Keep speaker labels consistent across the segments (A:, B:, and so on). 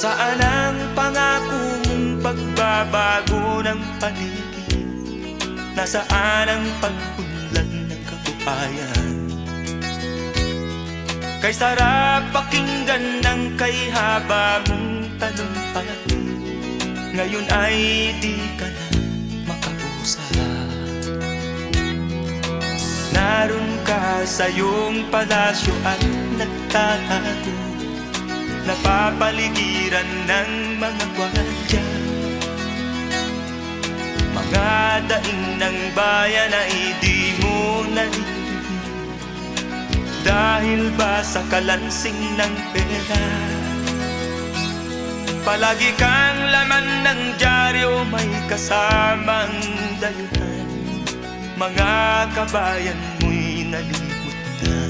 A: Nasaan ang pangako mong pagbabago ng paligid? Nasaan ang pag-unlad ng kabuhayan? Kay sarap pakinggan ng kay haba mong talumpati, ngayon ay di ka na makausap. Naroon ka sa iyong palasyo at nagtatago, napapaligiran ng mga gwardiya. Mga daing ng bayan ay di mo naririnig, dahil ba sa kalansing ng pera? Palagi kang laman ng dyaryo, may kasamang dayuhan. Mga kabayan mo'y nalimot na.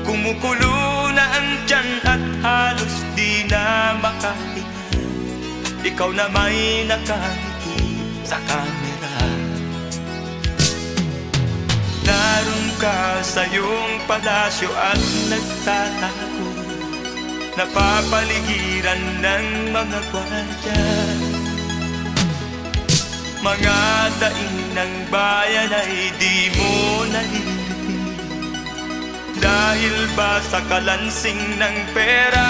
A: Kumukulo na ang tiyan at halos di na makahinga. Ikaw na may nakangiti sa kamera. Naroon ka sa iyong palasyo at nagtatago, napapaligiran ng mga gwardiya. Mga daing ng bayan ay di mo naririnig, dahil ba sa kalansing ng pera?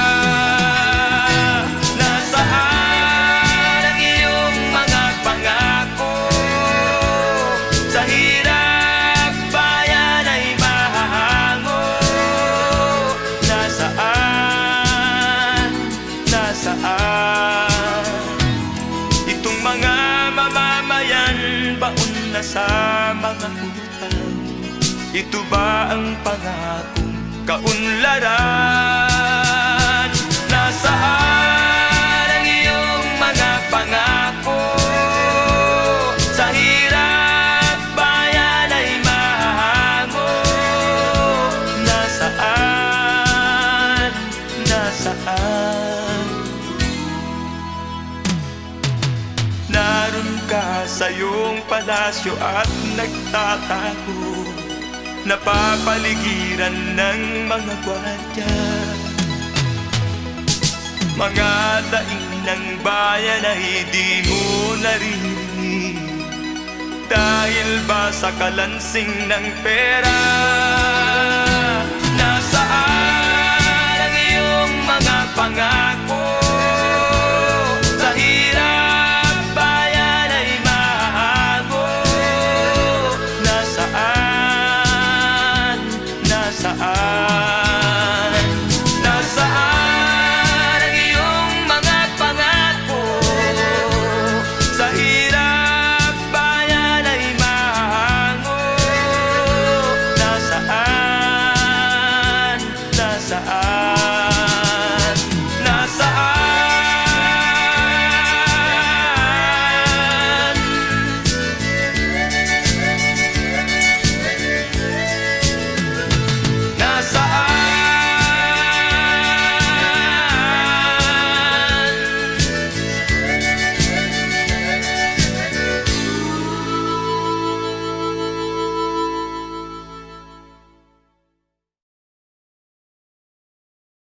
A: Nasaan ang iyong mga pangako? Sa hirap bayan ay mahahango. Nasaan? Nasaan? Itong mga mamamayan, baon na sa mga utang. Ito ba ang pangakong kaunlaran? Nasaan ang iyong mga pangako? Sa hirap bayan ay mahango. Nasaan? Nasaan? Naroon ka sa iyong palasyo at nagtatago, napapaligiran ng mga gwardiya. Mga daing ng bayan ay di mo naririnig, dahil ba sa kalansing ng pera? Nasaan ang iyong mga pangako?